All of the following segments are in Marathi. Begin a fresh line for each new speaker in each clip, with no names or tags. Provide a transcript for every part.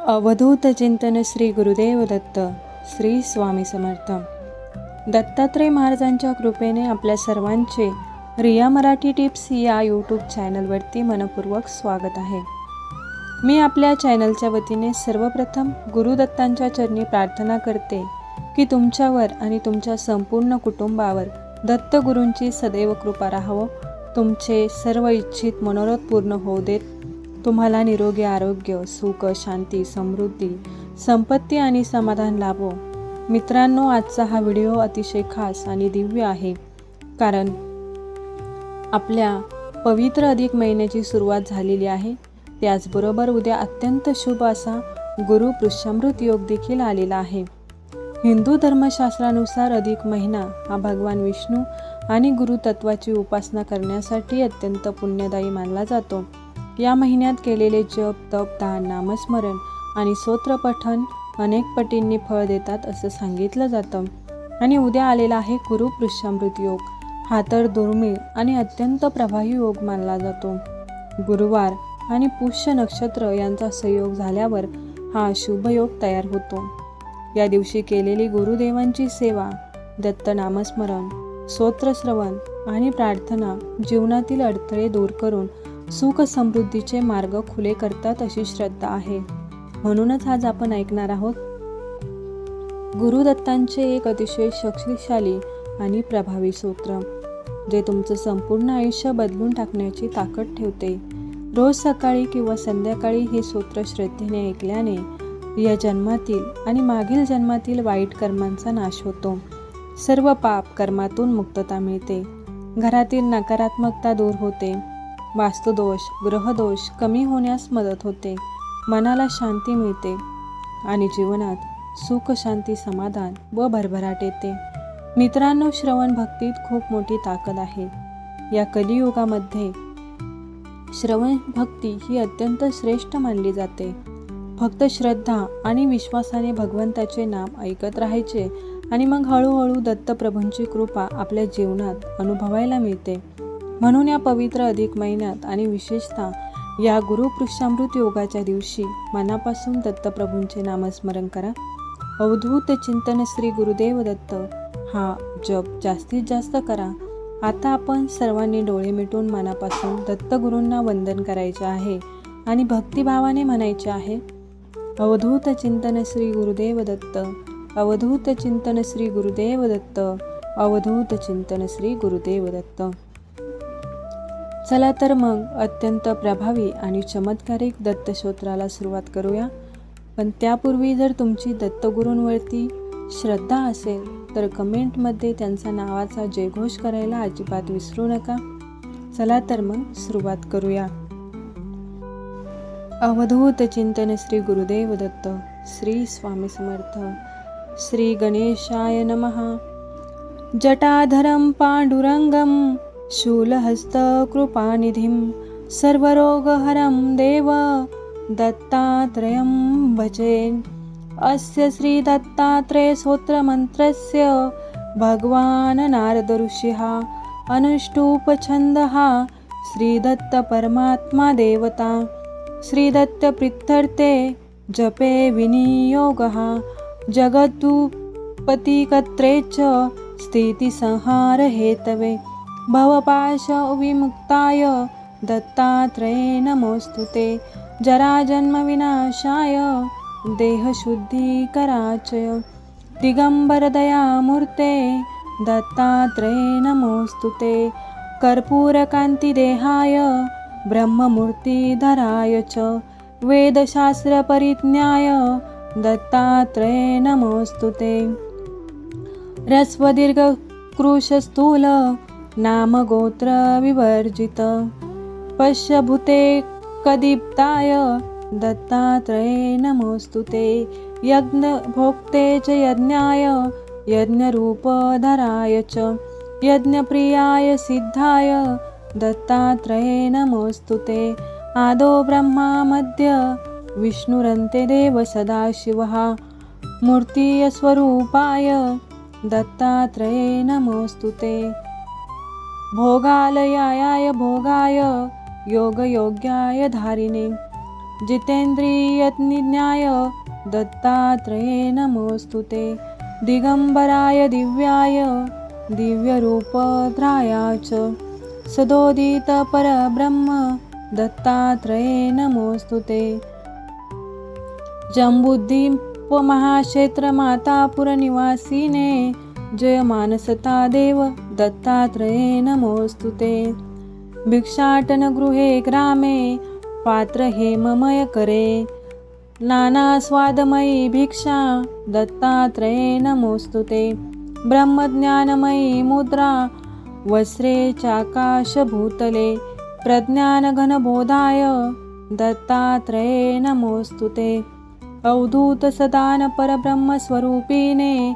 अवधूत चिंतन श्री गुरुदेव दत्त श्री स्वामी समर्थ. दत्तात्रय महाराजांच्या कृपेने आपल्या सर्वांचे रिया मराठी टिप्स या यूट्यूब चॅनलवरती मनपूर्वक स्वागत आहे. मी आपल्या चॅनलच्या वतीने सर्वप्रथम गुरुदत्तांच्या चरणी प्रार्थना करते की तुमच्यावर आणि तुमच्या संपूर्ण कुटुंबावर दत्तगुरूंची सदैव कृपा राहावो. तुमचे सर्व इच्छित मनोरथ पूर्ण होऊ देत. तुम्हाला निरोगी आरोग्य, सुख, शांती, समृद्धी, संपत्ती आणि समाधान लाभो. मित्रांनो, आजचा हा व्हिडिओ अतिशय खास आणि दिव्य आहे, कारण आपल्या पवित्र अधिक महिन्याची सुरुवात झालेली आहे. त्याचबरोबर उद्या अत्यंत शुभ असा गुरु पुष्यामृत योग देखील आलेला आहे. हिंदू धर्मशास्त्रानुसार अधिक महिना हा भगवान विष्णू आणि गुरुतत्वाची उपासना करण्यासाठी अत्यंत पुण्यदायी मानला जातो. या महिन्यात केलेले जप, तप, दान, नामस्मरण आणि स्तोत्र पठण अनेक पटींनी फळ देतात असं सांगितलं जातं. आणि उद्या आलेला आहे गुरु पुष्यामृत योग. हा तर दुर्मिळ आणि अत्यंत प्रभावी योग मानला जातो. गुरुवार आणि पुष्य नक्षत्र यांचा संयोग झाल्यावर हा शुभ योग तयार होतो. या दिवशी केलेली गुरुदेवांची सेवा, दत्त नामस्मरण, स्तोत्रश्रवण आणि प्रार्थना जीवनातील अडथळे दूर करून सुख समृद्धीचे मार्ग खुले करतात अशी श्रद्धा आहे. म्हणूनच आज आपण ऐकणार आहोत गुरुदत्तांचे एक अतिशय शक्तिशाली आणि प्रभावी स्तोत्र, जे तुमचं संपूर्ण आयुष्य बदलून टाकण्याची ताकद ठेवते. रोज सकाळी किंवा संध्याकाळी हे स्तोत्र श्रद्धेने ऐकल्याने या जन्मातील आणि मागील जन्मातील वाईट कर्मांचा नाश होतो. सर्व पाप कर्मातून मुक्तता मिळते. घरातील नकारात्मकता दूर होते. वास्तुदोष, ग्रहदोष कमी होण्यास मदत होते. मनाला शांती मिळते आणि जीवनात सुख, शांती, समाधान व भरभराट येते. मित्रांनो, श्रवण भक्तीत खूप मोठी ताकद आहे. या कलियुगामध्ये श्रवण भक्ती ही अत्यंत श्रेष्ठ मानली जाते. फक्त श्रद्धा आणि विश्वासाने भगवंताचे नाम ऐकत राहायचे आणि मग हळूहळू दत्तप्रभूंची कृपा आपल्या जीवनात अनुभवायला मिळते. म्हणून या पवित्र अधिक महिन्यात आणि विशेषतः या गुरु पुष्यामृत योगाच्या दिवशी मनापासून दत्तप्रभूंचे नामस्मरण करा. अवधूत चिंतन श्री गुरुदेव दत्त हा जप जास्तीत जास्त करा. आता आपण सर्वांनी डोळे मिटून मनापासून दत्तगुरूंना वंदन करायचे आहे आणि भक्तिभावाने म्हणायचे आहे, अवधूत चिंतन श्री गुरुदेव दत्त, अवधूत चिंतन श्री गुरुदेव दत्त, अवधूत चिंतन श्री गुरुदेव दत्त. चला तर मग अत्यंत प्रभावी आणि चमत्कारिक दत्तस्तोत्राला सुरुवात करूया. पण त्यापूर्वी जर तुमची दत्तगुरूंवरती श्रद्धा असेल तर कमेंटमध्ये त्यांचा नावाचा जयघोष करायला अजिबात विसरू नका. चला तर मग सुरुवात करूया. अवधूत चिंतन श्री गुरुदेव दत्त श्री स्वामी समर्थ. श्री गणेशाय नमः. जटाधरं पांडुरंगं शूलहस्त कृपानिधिं सर्वरोगहरं देव दत्तात्रेयं भजे. अस्य श्री दत्तात्रेय स्तोत्रमन्त्रस्य भगवान् नारद ऋषिः अनुष्टुप छन्दः श्री दत्त परमात्मा देवता. श्री दत्त प्रीत्यर्थे जपे विनियोगः जगदुत्पत्तिकर्त्रे च स्थितिसंहार हेतवे भवपाश विमुक्ताय दत्तात्रये नमोस्तुते. जराजन्म विनाशाय देहशुद्धीकराय दिगंबर दयामूर्ते दत्तात्रये नमोस्तुते. कर्पूरकान्तिदेहाय ब्रह्ममूर्तिधराय च वेदशास्त्रपरिज्ञाय दत्तात्रये नमोस्तुते. ह्रस्वदीर्घकृशस्थूल नामगोत्र विवर्जित पश्यभूते कदीप्ताय दत्तात्रये नमोस्तुते. यज्ञभोक्ते च यज्ञाय यज्ञरूपधराय च यज्ञप्रियाय सिद्धाय दत्तात्रये नमोस्तुते. आदौ ब्रह्मा मध्य विष्णुरन्ते देव सदाशिवः मूर्तिस्वरूपाय दत्तात्रये नमोस्तुते. भोगालयाय भोगाय योगयोग्याय धारिणे जितेन्द्रियज्ञाय दत्तात्रेय नमोस्तुते। दिगंबराय दिव्याय दिव्यरूपधराया च सदोदित परब्रह्म दत्तात्रेय नमोस्तुते। जम्बुद्वीप महाक्षेत्र मातापुरनिवासिने जय मानसता देव दत्तात्रेय नमोस्तुते। भिक्षाटनगृहे ग्रामे पात्र हेममय करे नाना स्वादमयी भिक्षा दत्तात्रेय नमोस्तुते। ब्रह्मज्ञानमयी मुद्रा वस्त्रे चाकाशभूतले प्रज्ञानघनबोधाय दत्तात्रेय नमोस्तुते। अवधूत सदान परब्रह्मस्वरूपिणे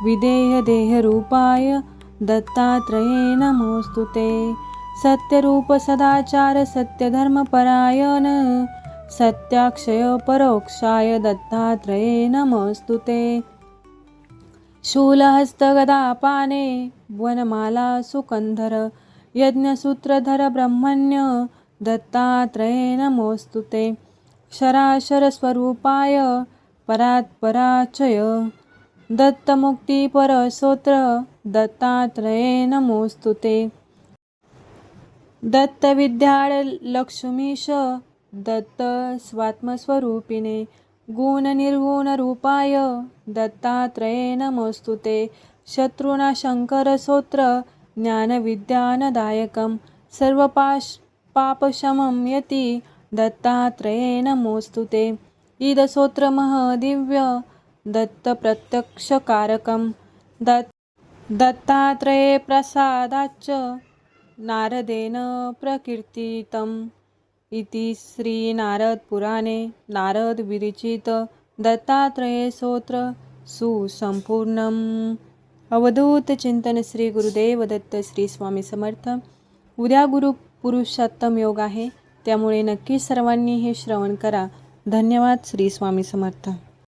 विदेह देहरूपाय दत्तात्रेय नमोस्तुते। सत्यरूप सदाचार सत्यधर्मपरायण सत्याक्षय परोक्षाय दत्तात्रेय नमोस्तुते। शूलहस्त गदापाने वनमाला सुकंधर यज्ञसूत्रधर ब्रह्मण्य दत्तात्रेय नमोस्तुते। शराशर स्वरूपाय परात्पराचय दत्तमुक्तिपरस्तोत्र दत्तात्रेय नमोस्तुते। दत्तविद्याळ लक्ष्मीश दत्त स्वात्मस्वरूपिणे गुणनिर्गुणरूपाय दत्तात्रेय नमोस्तुते। शत्रुनाशंकर ज्ञानविद्यानदायकं सर्वपापशमं यति दत्तात्रेय नमोस्तुते। इदस्तोत्रमहादिव्य दत्तप्रत्यक्षकारकं दत्तात्रेय प्रसादाच्च नारदेन प्रकीर्तितम् इति श्री नारद पुराणे नारद विरचित दत्तात्रेय स्तोत्र सुसंपूर्णम्। अवधूत चिंतन श्री गुरुदेव दत्त श्री स्वामी समर्थ। उद्या गुरु पुरुषोत्तम योग आहे, त्यामुळे नक्की सर्वांनी हे श्रवण करा। धन्यवाद। श्री स्वामी समर्थ।